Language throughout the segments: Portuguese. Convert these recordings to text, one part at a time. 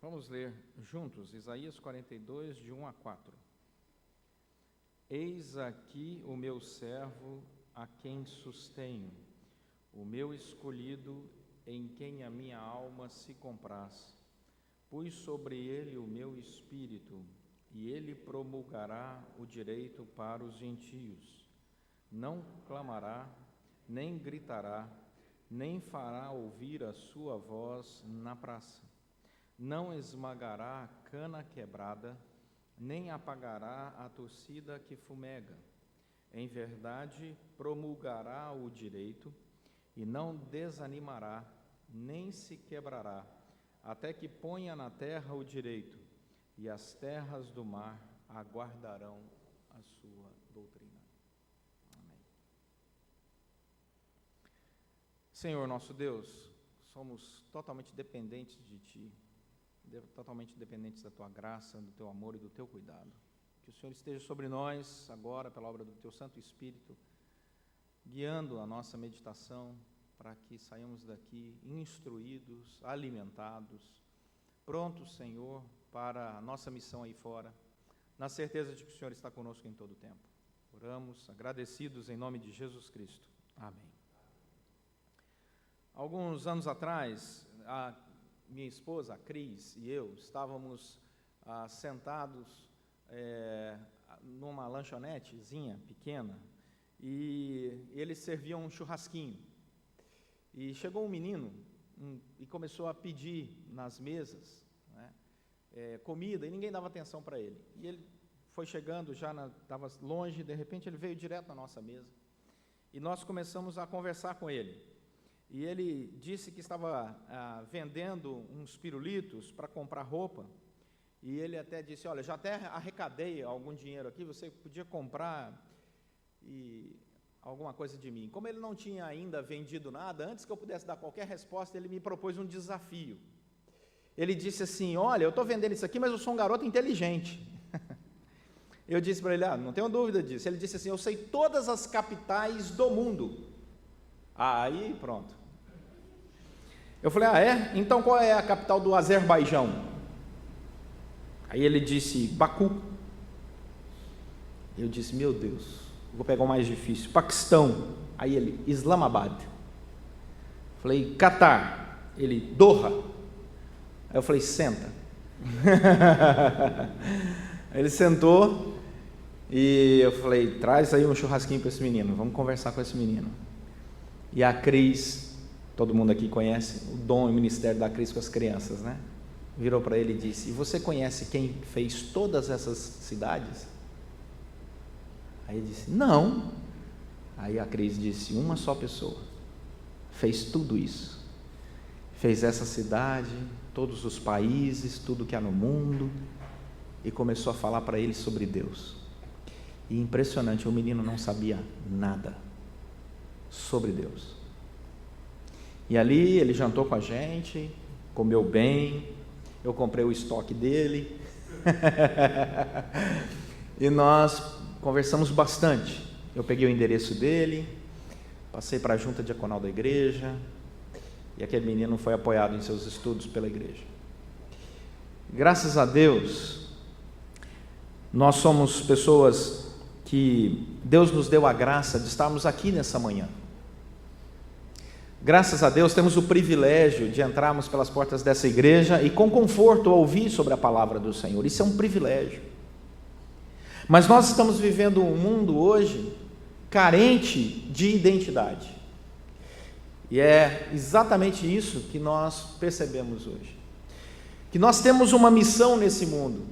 Vamos ler juntos Isaías 42, de 1 a 4. Eis aqui o meu servo, a quem sustenho, o meu escolhido, em quem a minha alma se compraz. Pus sobre ele o meu espírito, e ele promulgará o direito para os gentios. Não clamará, nem gritará, nem fará ouvir a sua voz na praça. Não esmagará a cana quebrada, nem apagará a torcida que fumega. Em verdade, promulgará o direito, e não desanimará, nem se quebrará, até que ponha na terra o direito, e as terras do mar aguardarão a sua doutrina. Amém. Senhor nosso Deus, somos totalmente dependentes de Ti, totalmente dependentes da Tua graça, do Teu amor e do Teu cuidado. Que o Senhor esteja sobre nós agora, pela obra do Teu Santo Espírito, guiando a nossa meditação, para que saiamos daqui instruídos, alimentados, prontos, Senhor, para a nossa missão aí fora, na certeza de que o Senhor está conosco em todo o tempo. Oramos, agradecidos em nome de Jesus Cristo. Amém. Alguns anos atrás, minha esposa, a Cris, e eu estávamos sentados numa lanchonetezinha pequena, e eles serviam um churrasquinho. E chegou um menino e começou a pedir nas mesas, né, comida, e ninguém dava atenção para ele. E ele foi chegando, estava longe, de repente ele veio direto na nossa mesa, e nós começamos a conversar com ele. E ele disse que estava vendendo uns pirulitos para comprar roupa, e ele até disse, olha, já até arrecadei algum dinheiro aqui, você podia comprar alguma coisa de mim. Como ele não tinha ainda vendido nada, antes que eu pudesse dar qualquer resposta, ele me propôs um desafio. Ele disse assim, olha, eu estou vendendo isso aqui, mas eu sou um garoto inteligente. Eu disse para ele, não tenho dúvida disso. Ele disse assim, eu sei todas as capitais do mundo. Aí, pronto. Eu falei, é? Então qual é a capital do Azerbaijão? Aí ele disse, Baku. Eu disse, meu Deus, vou pegar o mais difícil. Paquistão. Aí ele, Islamabad. Falei, Catar. Ele, Doha. Aí eu falei, senta. Aí ele sentou e eu falei, traz aí um churrasquinho para esse menino, vamos conversar com esse menino. E a Cris, todo mundo aqui conhece o dom e o ministério da Cris com as crianças, né? Virou para ele e disse, e você conhece quem fez todas essas cidades? Aí ele disse, não. Aí a Cris disse, uma só pessoa fez tudo isso. Fez essa cidade, todos os países, tudo que há no mundo, e começou a falar para ele sobre Deus. E impressionante, o menino não sabia nada sobre Deus. E ali ele jantou com a gente, comeu bem, eu comprei o estoque dele, e nós conversamos bastante. Eu peguei o endereço dele, passei para a junta diaconal da igreja, e aquele menino foi apoiado em seus estudos pela igreja. Graças a Deus, nós somos pessoas que Deus nos deu a graça de estarmos aqui nessa manhã. Graças a Deus temos o privilégio de entrarmos pelas portas dessa igreja e com conforto ouvir sobre a palavra do Senhor. Isso é um privilégio. Mas nós estamos vivendo um mundo hoje carente de identidade. E é exatamente isso que nós percebemos hoje. Que nós temos uma missão nesse mundo.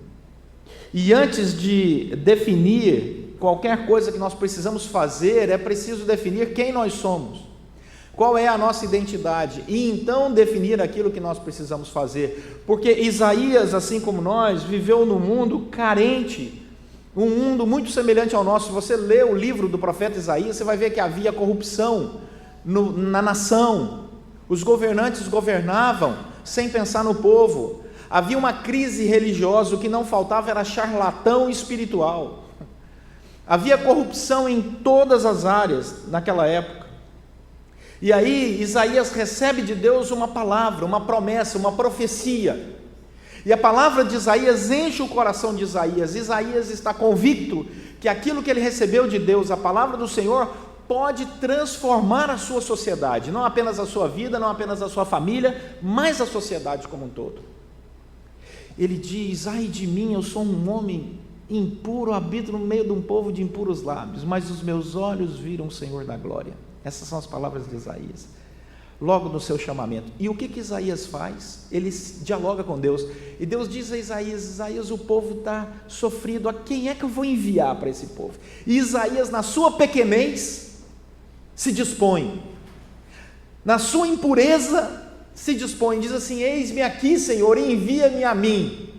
E antes de definir qualquer coisa que nós precisamos fazer, é preciso definir quem nós somos. Qual é a nossa identidade? E então definir aquilo que nós precisamos fazer. Porque Isaías, assim como nós, viveu num mundo carente, um mundo muito semelhante ao nosso. Se você lê o livro do profeta Isaías, você vai ver que havia corrupção na nação. Os governantes governavam sem pensar no povo. Havia uma crise religiosa, o que não faltava era charlatão espiritual. Havia corrupção em todas as áreas naquela época. E aí Isaías recebe de Deus uma palavra, uma promessa, uma profecia. E a palavra de Isaías enche o coração de Isaías. Isaías está convicto que aquilo que ele recebeu de Deus, a palavra do Senhor, pode transformar a sua sociedade, não apenas a sua vida, não apenas a sua família, mas a sociedade como um todo. Ele diz: ai de mim, eu sou um homem impuro, habito no meio de um povo de impuros lábios, mas os meus olhos viram o Senhor da glória. Essas são as palavras de Isaías, logo no seu chamamento. E o que Isaías faz? Ele dialoga com Deus, e Deus diz a Isaías: Isaías, o povo está sofrido, a quem é que eu vou enviar para esse povo? E Isaías, na sua pequenez, se dispõe, na sua impureza, se dispõe, diz assim: eis-me aqui, Senhor, envia-me a mim.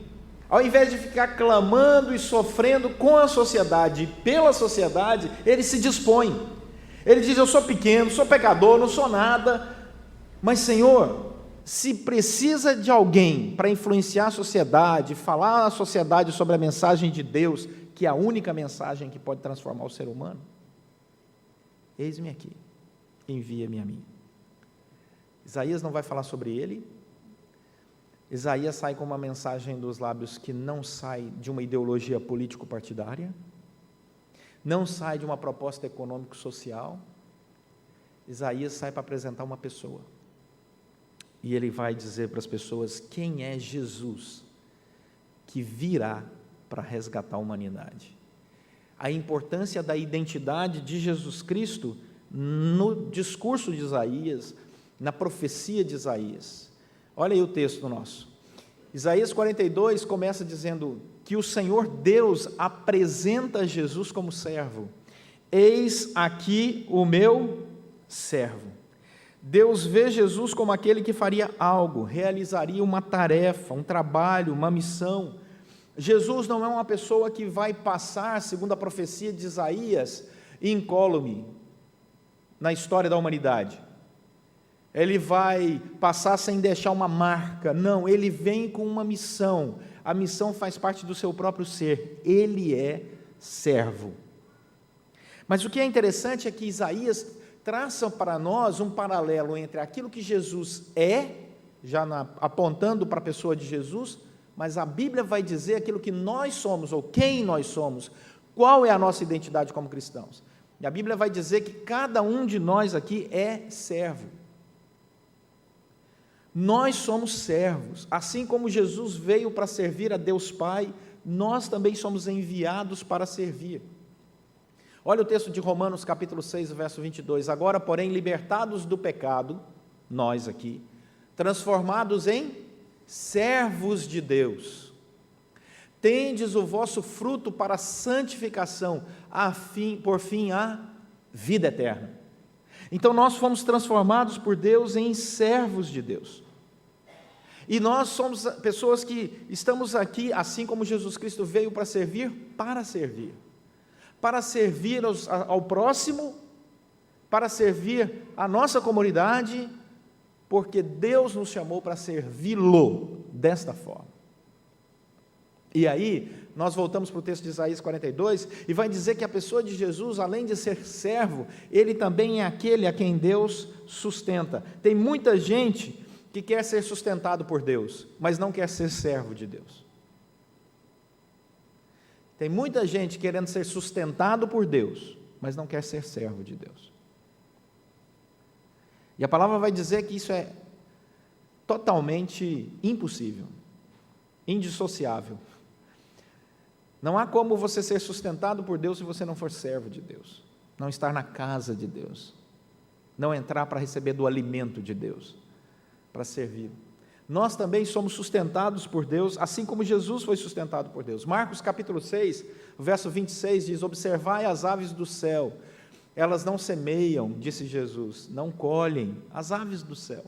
Ao invés de ficar clamando e sofrendo com a sociedade e pela sociedade, ele se dispõe. Ele diz: eu sou pequeno, sou pecador, não sou nada, mas Senhor, se precisa de alguém para influenciar a sociedade, falar à sociedade sobre a mensagem de Deus, que é a única mensagem que pode transformar o ser humano, eis-me aqui, envia-me a mim. Isaías não vai falar sobre ele. Isaías sai com uma mensagem dos lábios que não sai de uma ideologia político-partidária, não sai de uma proposta econômico-social. Isaías sai para apresentar uma pessoa, e ele vai dizer para as pessoas quem é Jesus que virá para resgatar a humanidade. A importância da identidade de Jesus Cristo no discurso de Isaías, na profecia de Isaías. Olha aí o texto nosso. Isaías 42 começa dizendo que o Senhor Deus apresenta Jesus como servo. Eis aqui o meu servo. Deus vê Jesus como aquele que faria algo, realizaria uma tarefa, um trabalho, uma missão. Jesus não é uma pessoa que vai passar, segundo a profecia de Isaías, incólume na história da humanidade. Ele vai passar sem deixar uma marca. Não, ele vem com uma missão. A missão faz parte do seu próprio ser. Ele é servo. Mas o que é interessante é que Isaías traça para nós um paralelo entre aquilo que Jesus é, apontando para a pessoa de Jesus, mas a Bíblia vai dizer aquilo que nós somos, ou quem nós somos, qual é a nossa identidade como cristãos. E a Bíblia vai dizer que cada um de nós aqui é servo. Nós somos servos, assim como Jesus veio para servir a Deus Pai, nós também somos enviados para servir. Olha o texto de Romanos capítulo 6, verso 22, agora porém libertados do pecado, nós aqui, transformados em servos de Deus, tendes o vosso fruto para a santificação, por fim a vida eterna. Então nós fomos transformados por Deus em servos de Deus. E nós somos pessoas que estamos aqui, assim como Jesus Cristo veio para servir ao próximo, para servir a nossa comunidade, porque Deus nos chamou para servi-lo desta forma. E aí, nós voltamos para o texto de Isaías 42, e vai dizer que a pessoa de Jesus, além de ser servo, ele também é aquele a quem Deus sustenta. Tem muita gente que quer ser sustentado por Deus, mas não quer ser servo de Deus. Tem muita gente querendo ser sustentado por Deus, mas não quer ser servo de Deus. E a palavra vai dizer que isso é totalmente impossível, indissociável. Não há como você ser sustentado por Deus se você não for servo de Deus, não estar na casa de Deus, não entrar para receber do alimento de Deus, para servir. Nós também somos sustentados por Deus, assim como Jesus foi sustentado por Deus. Marcos capítulo 6, verso 26 diz: observai as aves do céu, elas não semeiam, disse Jesus, não colhem, as aves do céu,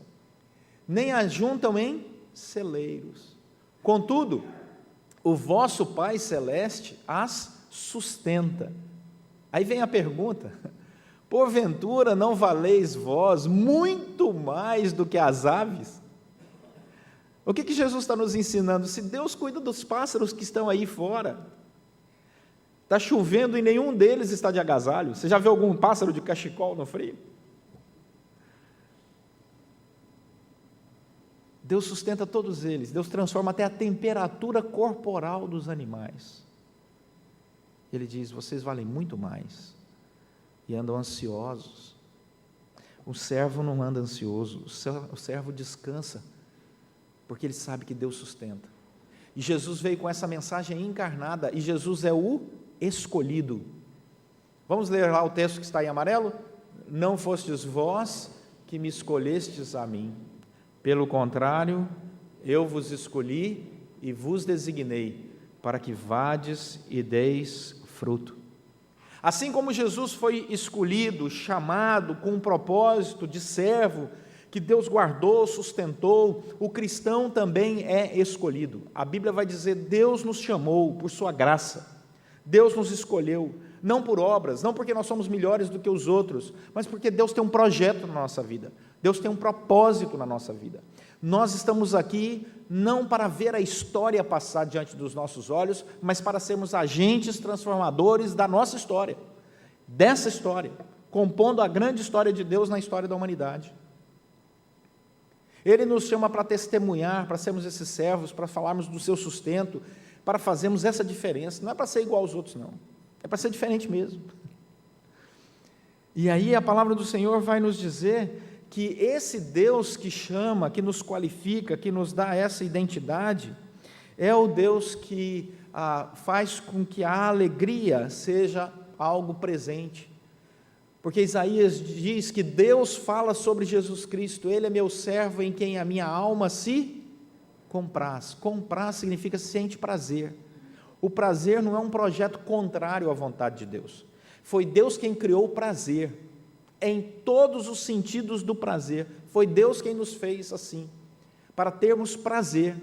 nem ajuntam em celeiros, contudo, o vosso Pai Celeste as sustenta. Aí vem a pergunta: porventura não valeis vós muito mais do que as aves? O que Jesus está nos ensinando? Se Deus cuida dos pássaros que estão aí fora, está chovendo e nenhum deles está de agasalho. Você já viu algum pássaro de cachecol no frio? Deus sustenta todos eles, Deus transforma até a temperatura corporal dos animais. Ele diz: vocês valem muito mais, e andam ansiosos. O servo não anda ansioso, o servo descansa, porque ele sabe que Deus sustenta. E Jesus veio com essa mensagem encarnada, e Jesus é o escolhido. Vamos ler lá o texto que está em amarelo? Não fostes vós que me escolhestes a mim, pelo contrário, eu vos escolhi e vos designei, para que vades e deis fruto. Assim como Jesus foi escolhido, chamado com um propósito de servo, que Deus guardou, sustentou, o cristão também é escolhido. A Bíblia vai dizer: Deus nos chamou por sua graça, Deus nos escolheu, não por obras, não porque nós somos melhores do que os outros, mas porque Deus tem um projeto na nossa vida, Deus tem um propósito na nossa vida. Nós estamos aqui não para ver a história passar diante dos nossos olhos, mas para sermos agentes transformadores da nossa história, dessa história, compondo a grande história de Deus na história da humanidade. Ele nos chama para testemunhar, para sermos esses servos, para falarmos do seu sustento, para fazermos essa diferença. Não é para ser igual aos outros, não, é para ser diferente mesmo. E aí a palavra do Senhor vai nos dizer que esse Deus que chama, que nos qualifica, que nos dá essa identidade, é o Deus que faz com que a alegria seja algo presente. Porque Isaías diz que Deus fala sobre Jesus Cristo: Ele é meu servo em quem a minha alma se compraz. Compraz significa sente prazer. O prazer não é um projeto contrário à vontade de Deus. Foi Deus quem criou o prazer, em todos os sentidos do prazer. Foi Deus quem nos fez assim, para termos prazer.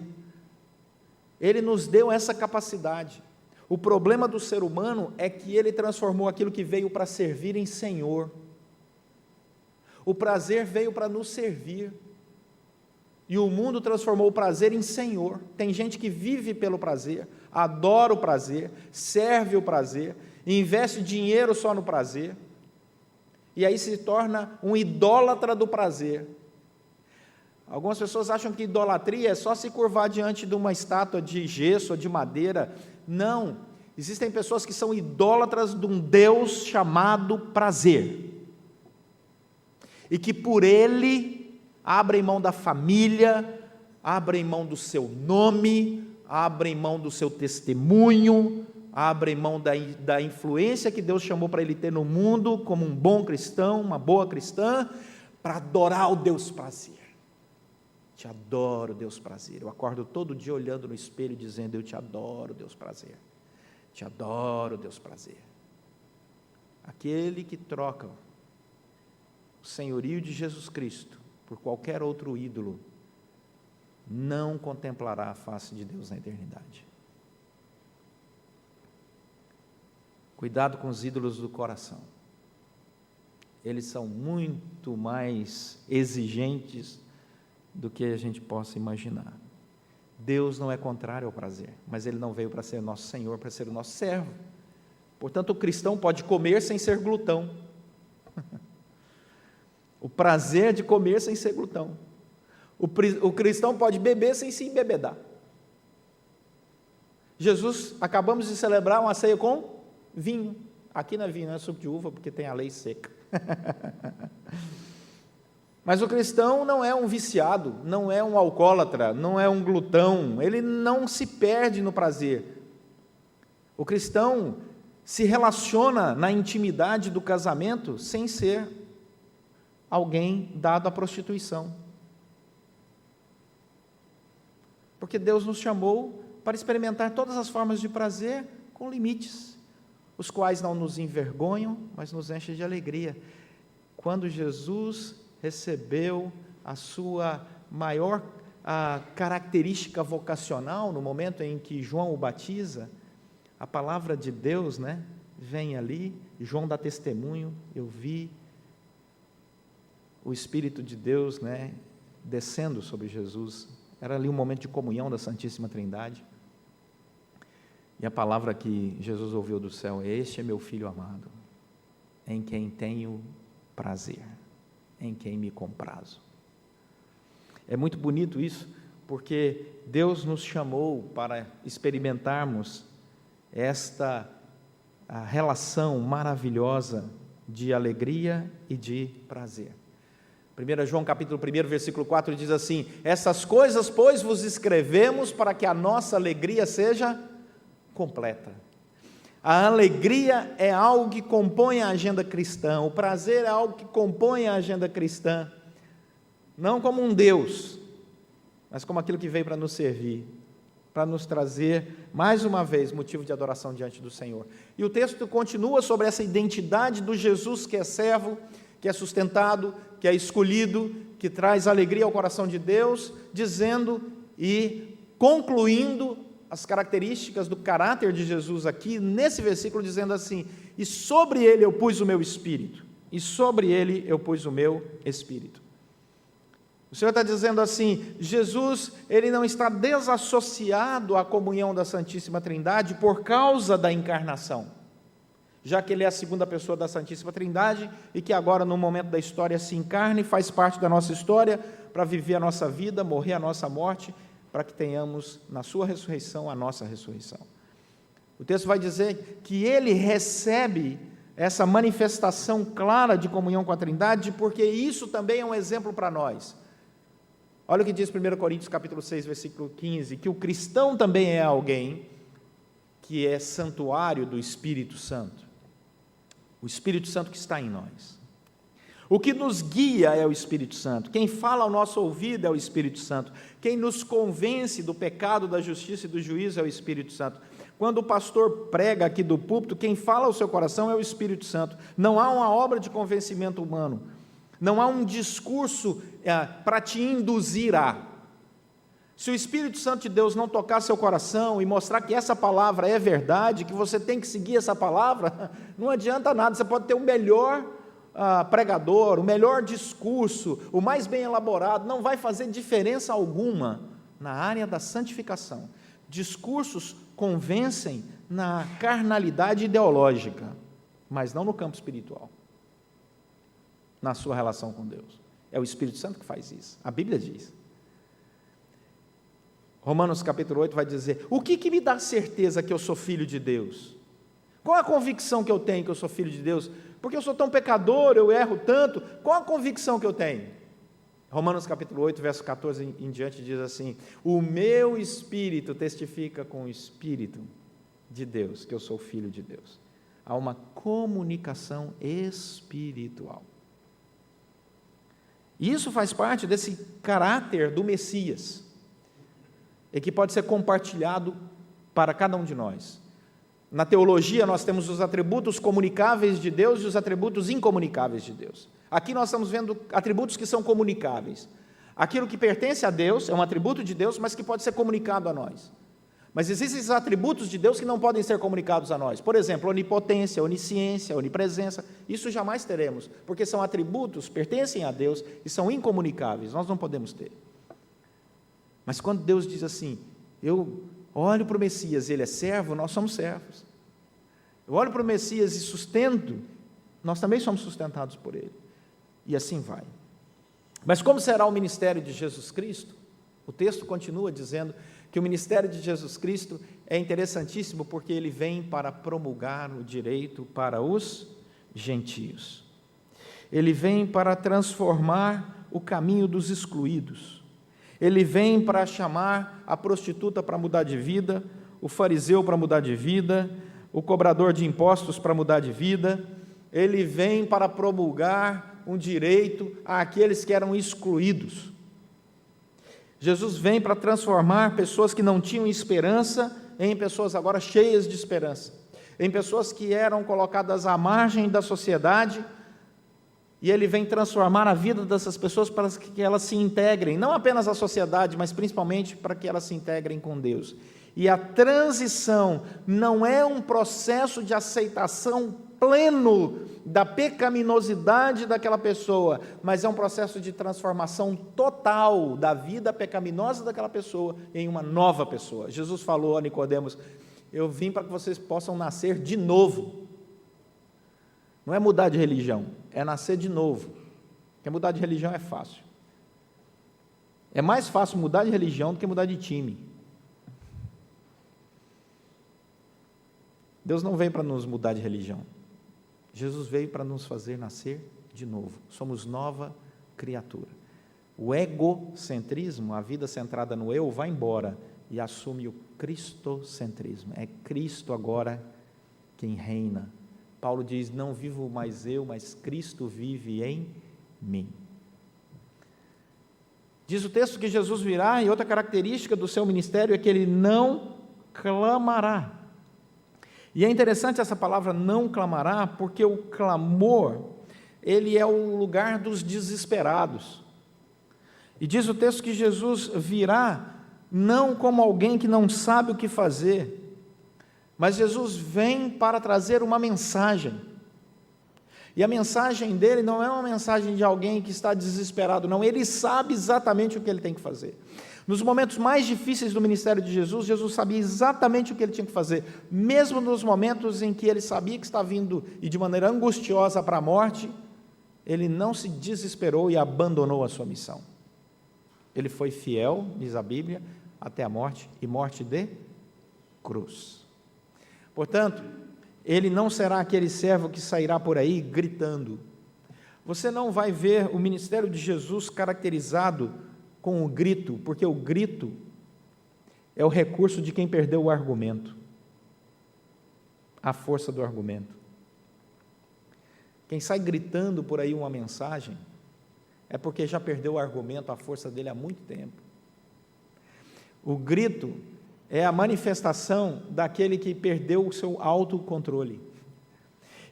Ele nos deu essa capacidade. O problema do ser humano é que ele transformou aquilo que veio para servir em Senhor. O prazer veio para nos servir, e o mundo transformou o prazer em Senhor. Tem gente que vive pelo prazer, adora o prazer, serve o prazer, investe dinheiro só no prazer, e aí se torna um idólatra do prazer. Algumas pessoas acham que idolatria é só se curvar diante de uma estátua de gesso ou de madeira. Não, existem pessoas que são idólatras de um Deus chamado prazer, e que por ele abrem mão da família, abrem mão do seu nome, abrem mão do seu testemunho, abrem mão da influência que Deus chamou para ele ter no mundo, como um bom cristão, uma boa cristã, para adorar o Deus prazer. Te adoro, Deus prazer. Eu acordo todo dia olhando no espelho e dizendo: eu te adoro, Deus prazer. Te adoro, Deus prazer. Aquele que troca o senhorio de Jesus Cristo por qualquer outro ídolo, não contemplará a face de Deus na eternidade. Cuidado com os ídolos do coração. Eles são muito mais exigentes do que a gente possa imaginar. Deus não é contrário ao prazer, mas Ele não veio para ser nosso Senhor, para ser o nosso servo. Portanto, o cristão pode comer sem ser glutão. O prazer de comer sem ser glutão. O cristão pode beber sem se embebedar. Jesus, acabamos de celebrar uma ceia com vinho. Aqui não é vinho, não é suco de uva, porque tem a lei seca. Mas o cristão não é um viciado, não é um alcoólatra, não é um glutão, ele não se perde no prazer. O cristão se relaciona na intimidade do casamento sem ser alguém dado à prostituição. Porque Deus nos chamou para experimentar todas as formas de prazer com limites, os quais não nos envergonham, mas nos enchem de alegria. Quando Jesus recebeu a sua maior característica vocacional, no momento em que João o batiza, a palavra de Deus, vem ali, João dá testemunho: eu vi o Espírito de Deus, descendo sobre Jesus. Era ali um momento de comunhão da Santíssima Trindade, e a palavra que Jesus ouviu do céu: este é meu Filho amado, em quem tenho prazer, em quem me comprazo. É muito bonito isso, porque Deus nos chamou para experimentarmos esta a relação maravilhosa de alegria e de prazer. 1 João capítulo 1, versículo 4 diz assim: essas coisas, pois, vos escrevemos para que a nossa alegria seja completa. A alegria é algo que compõe a agenda cristã, o prazer é algo que compõe a agenda cristã, não como um Deus, mas como aquilo que veio para nos servir, para nos trazer, mais uma vez, motivo de adoração diante do Senhor. E o texto continua sobre essa identidade do Jesus que é servo, que é sustentado, que é escolhido, que traz alegria ao coração de Deus, dizendo e concluindo as características do caráter de Jesus aqui, nesse versículo, dizendo assim: e sobre ele eu pus o meu espírito, e sobre ele eu pus o meu espírito. O Senhor está dizendo assim, Jesus, ele não está desassociado à comunhão da Santíssima Trindade por causa da encarnação, já que ele é a segunda pessoa da Santíssima Trindade e que agora, no momento da história, se encarna e faz parte da nossa história para viver a nossa vida, morrer a nossa morte, para que tenhamos na sua ressurreição a nossa ressurreição. O texto vai dizer que ele recebe essa manifestação clara de comunhão com a Trindade, porque isso também é um exemplo para nós. Olha o que diz 1 Coríntios capítulo 6, versículo 15, que o cristão também é alguém que é santuário do Espírito Santo. O Espírito Santo que está em nós. O que nos guia é o Espírito Santo. Quem fala ao nosso ouvido é o Espírito Santo. Quem nos convence do pecado, da justiça e do juízo é o Espírito Santo. Quando o pastor prega aqui do púlpito, quem fala ao seu coração é o Espírito Santo. Não há uma obra de convencimento humano. Não há um discurso para te induzir a. Se o Espírito Santo de Deus não tocar seu coração e mostrar que essa palavra é verdade, que você tem que seguir essa palavra, não adianta nada. Você pode ter o melhor pregador, o melhor discurso, o mais bem elaborado, não vai fazer diferença alguma na área da santificação. Discursos convencem na carnalidade ideológica, mas não no campo espiritual, na sua relação com Deus. É o Espírito Santo que faz isso, a Bíblia diz. Romanos capítulo 8 vai dizer, o que me dá certeza que eu sou filho de Deus? Qual a convicção que eu tenho que eu sou filho de Deus? Porque eu sou tão pecador, eu erro tanto, qual a convicção que eu tenho? Romanos capítulo 8, verso 14 em diante diz assim, o meu espírito testifica com o Espírito de Deus, que eu sou filho de Deus. Há uma comunicação espiritual. E isso faz parte desse caráter do Messias, e que pode ser compartilhado para cada um de nós. Na teologia nós temos os atributos comunicáveis de Deus e os atributos incomunicáveis de Deus. Aqui nós estamos vendo atributos que são comunicáveis. Aquilo que pertence a Deus é um atributo de Deus, mas que pode ser comunicado a nós. Mas existem esses atributos de Deus que não podem ser comunicados a nós. Por exemplo, onipotência, onisciência, onipresença. Isso jamais teremos, porque são atributos, pertencem a Deus e são incomunicáveis. Nós não podemos ter. Mas quando Deus diz assim, eu olho para o Messias, ele é servo, nós somos servos. Eu olho para o Messias e sustento, nós também somos sustentados por ele. E assim vai. Mas como será o ministério de Jesus Cristo? O texto continua dizendo que o ministério de Jesus Cristo é interessantíssimo porque ele vem para promulgar o direito para os gentios. Ele vem para transformar o caminho dos excluídos. Ele vem para chamar a prostituta para mudar de vida, o fariseu para mudar de vida, o cobrador de impostos para mudar de vida. Ele vem para promulgar um direito àqueles que eram excluídos. Jesus vem para transformar pessoas que não tinham esperança em pessoas agora cheias de esperança, em pessoas que eram colocadas à margem da sociedade, e ele vem transformar a vida dessas pessoas para que elas se integrem, não apenas à sociedade, mas principalmente para que elas se integrem com Deus. E a transição não é um processo de aceitação pleno da pecaminosidade daquela pessoa, mas é um processo de transformação total da vida pecaminosa daquela pessoa em uma nova pessoa. Jesus falou a Nicodemos, eu vim para que vocês possam nascer de novo. Não é mudar de religião, é nascer de novo. Porque mudar de religião é fácil. É mais fácil mudar de religião do que mudar de time. Deus não veio para nos mudar de religião. Jesus veio para nos fazer nascer de novo. Somos nova criatura. O egocentrismo, a vida centrada no eu, vai embora e assume o cristocentrismo. É Cristo agora quem reina. Paulo diz: não vivo mais eu, mas Cristo vive em mim. Diz o texto que Jesus virá, e outra característica do seu ministério é que ele não clamará. E é interessante essa palavra não clamará, porque o clamor, ele é o lugar dos desesperados. E diz o texto que Jesus virá não como alguém que não sabe o que fazer, mas Jesus vem para trazer uma mensagem. E a mensagem dele não é uma mensagem de alguém que está desesperado, não, ele sabe exatamente o que ele tem que fazer. Nos momentos mais difíceis do ministério de Jesus, Jesus sabia exatamente o que ele tinha que fazer, mesmo nos momentos em que ele sabia que estava vindo e de maneira angustiosa para a morte, ele não se desesperou e abandonou a sua missão. Ele foi fiel, diz a Bíblia, até a morte, e morte de cruz. Portanto, ele não será aquele servo que sairá por aí gritando. Você não vai ver o ministério de Jesus caracterizado com o grito, porque o grito é o recurso de quem perdeu o argumento, a força do argumento. Quem sai gritando por aí uma mensagem é porque já perdeu o argumento, a força dele há muito tempo. O grito é a manifestação daquele que perdeu o seu autocontrole.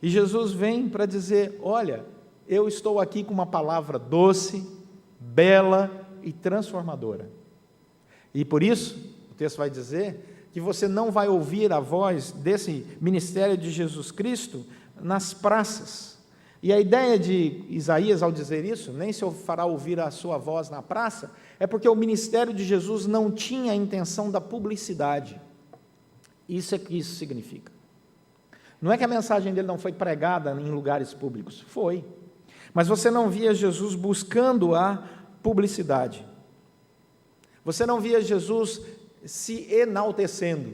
E Jesus vem para dizer: olha, eu estou aqui com uma palavra doce, bela e transformadora. E por isso, o texto vai dizer que você não vai ouvir a voz desse ministério de Jesus Cristo nas praças. E a ideia de Isaías ao dizer isso, nem se fará ouvir a sua voz na praça, é porque o ministério de Jesus não tinha a intenção da publicidade. Isso é que isso significa. Não é que a mensagem dele não foi pregada em lugares públicos, foi. Mas você não via Jesus buscando a publicidade. Você não via Jesus se enaltecendo,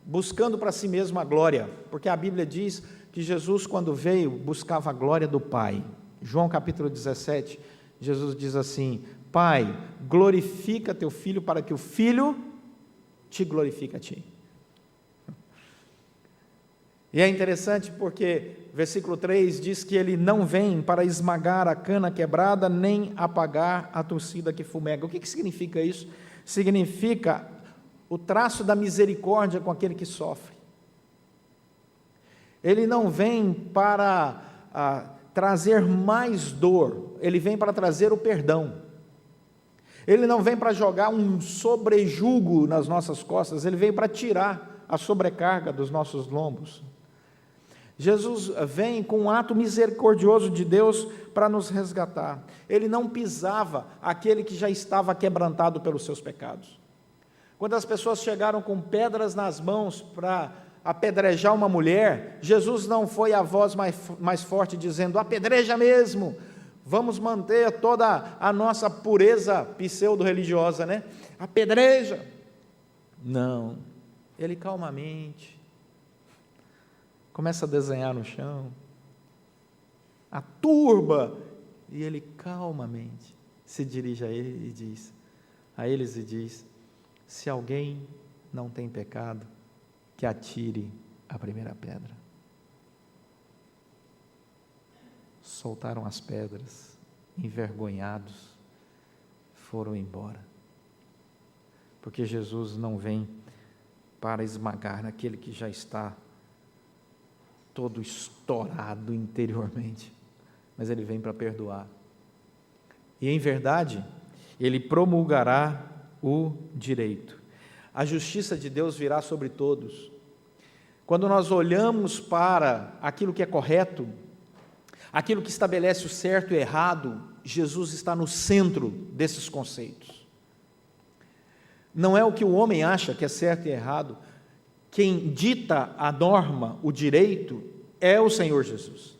buscando para si mesmo a glória, porque a Bíblia diz que Jesus, quando veio, buscava a glória do Pai. João capítulo 17, Jesus diz assim: Pai, glorifica teu Filho para que o Filho te glorifique a ti. E é interessante porque versículo 3 diz que ele não vem para esmagar a cana quebrada, nem apagar a torcida que fumega. O que significa isso? Significa o traço da misericórdia com aquele que sofre. Ele não vem para trazer mais dor, ele vem para trazer o perdão. Ele não vem para jogar um sobrejugo nas nossas costas, ele veio para tirar a sobrecarga dos nossos lombos. Jesus vem com um ato misericordioso de Deus para nos resgatar. Ele não pisava aquele que já estava quebrantado pelos seus pecados. Quando as pessoas chegaram com pedras nas mãos para apedrejar uma mulher, Jesus não foi a voz mais forte dizendo: apedreja mesmo, vamos manter toda a nossa pureza pseudo-religiosa, né? Apedreja. Não, ele calmamente começa a desenhar no chão, a turba, e ele calmamente se dirige a eles e diz: se alguém não tem pecado, que atire a primeira pedra. Soltaram as pedras, envergonhados, foram embora, porque Jesus não vem para esmagar aquele que já está todo estourado interiormente, mas ele vem para perdoar. E em verdade, ele promulgará o direito. A justiça de Deus virá sobre todos. Quando nós olhamos para aquilo que é correto, aquilo que estabelece o certo e o errado, Jesus está no centro desses conceitos. Não é o que o homem acha que é certo e errado. Quem dita a norma, o direito, é o Senhor Jesus.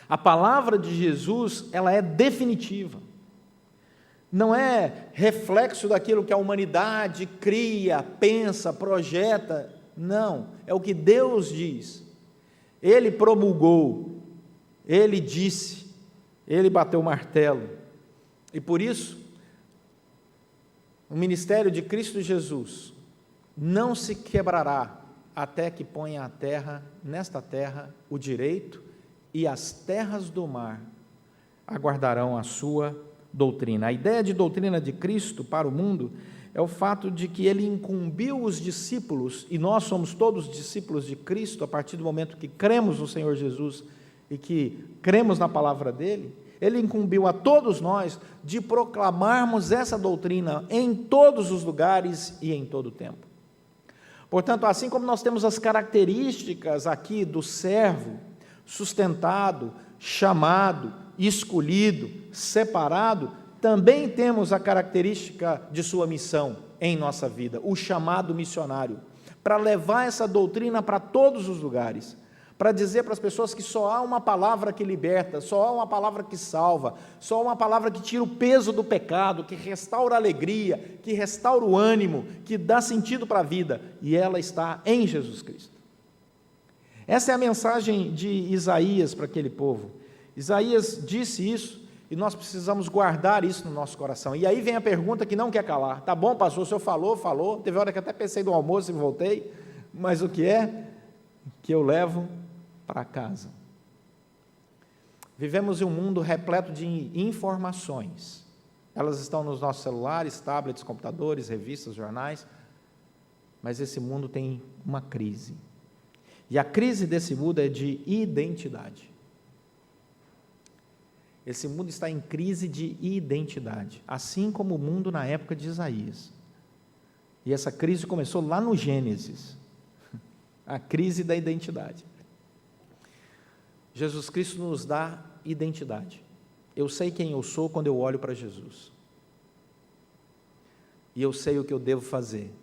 A palavra de Jesus, ela é definitiva. não é reflexo daquilo que a humanidade cria, pensa, projeta, não, é o que Deus diz. Ele promulgou, Ele disse, Ele bateu o martelo, e por isso, o ministério de Cristo Jesus não se quebrará até que ponha a terra, nesta terra, o direito, e as terras do mar aguardarão a sua doutrina. A ideia de doutrina de Cristo para o mundo é o fato de que ele incumbiu os discípulos, e nós somos todos discípulos de Cristo, a partir do momento que cremos no Senhor Jesus e que cremos na palavra dele, ele incumbiu a todos nós de proclamarmos essa doutrina em todos os lugares e em todo o tempo. Portanto, assim como nós temos as características aqui do servo, sustentado, chamado, escolhido, separado, também temos a característica de sua missão em nossa vida, o chamado missionário, para levar essa doutrina para todos os lugares, para dizer para as pessoas que só há uma palavra que liberta, só há uma palavra que salva, só há uma palavra que tira o peso do pecado, que restaura a alegria, que restaura o ânimo, que dá sentido para a vida, e ela está em Jesus Cristo. Essa é a mensagem de Isaías para aquele povo. Isaías disse isso, e nós precisamos guardar isso no nosso coração. E aí vem a pergunta que não quer calar. Tá bom, pastor, o senhor falou, teve hora que até pensei no almoço e voltei, mas o que é que eu levo para casa? Vivemos em um mundo repleto de informações. Elas estão nos nossos celulares, tablets, computadores, revistas, jornais, mas esse mundo tem uma crise. E a crise desse mundo é de identidade. Esse mundo está em crise de identidade, assim como o mundo na época de Isaías. E essa crise começou lá no Gênesis, a crise da identidade. Jesus Cristo nos dá identidade. Eu sei quem eu sou quando eu olho para Jesus. E eu sei o que eu devo fazer.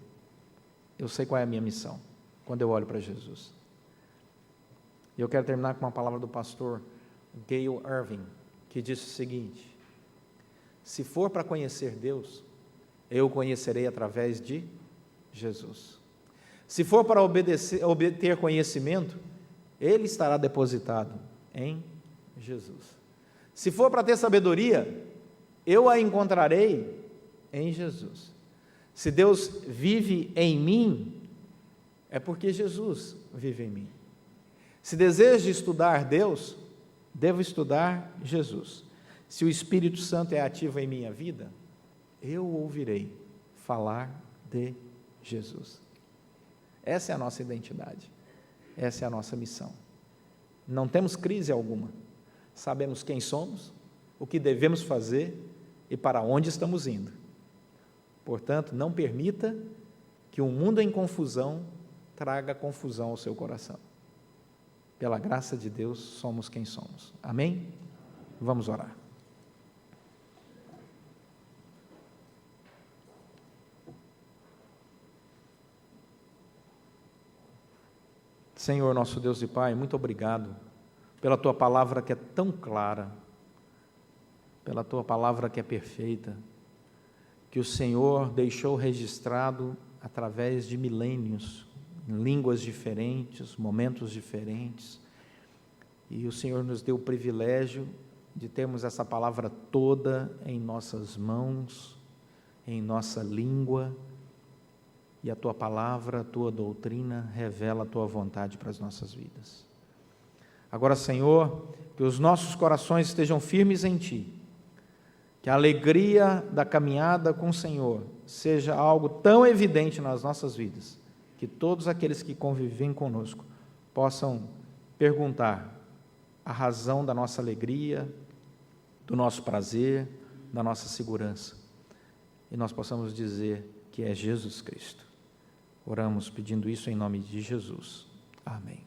Eu sei qual é a minha missão quando eu olho para Jesus. E eu quero terminar com uma palavra do pastor Gayle Irving, que disse o seguinte: se for para conhecer Deus, eu o conhecerei através de Jesus. Se for para obter conhecimento, ele estará depositado em Jesus. Se for para ter sabedoria, eu a encontrarei em Jesus. Se Deus vive em mim, é porque Jesus vive em mim. Se desejo estudar Deus, devo estudar Jesus. Se o Espírito Santo é ativo em minha vida, eu ouvirei falar de Jesus. Essa é a nossa identidade, essa é a nossa missão. Não temos crise alguma, sabemos quem somos, o que devemos fazer e para onde estamos indo. Portanto, não permita que um mundo em confusão traga confusão ao seu coração. Pela graça de Deus, somos quem somos. Amém? Vamos orar. Senhor, nosso Deus e Pai, muito obrigado pela Tua palavra que é tão clara, pela Tua palavra que é perfeita, que o Senhor deixou registrado através de milênios, em línguas diferentes, momentos diferentes, e o Senhor nos deu o privilégio de termos essa palavra toda em nossas mãos, em nossa língua, e a Tua palavra, a Tua doutrina revela a Tua vontade para as nossas vidas. Agora, Senhor, que os nossos corações estejam firmes em Ti, que a alegria da caminhada com o Senhor seja algo tão evidente nas nossas vidas, que todos aqueles que convivem conosco possam perguntar a razão da nossa alegria, do nosso prazer, da nossa segurança, e nós possamos dizer que é Jesus Cristo. Oramos pedindo isso em nome de Jesus. Amém.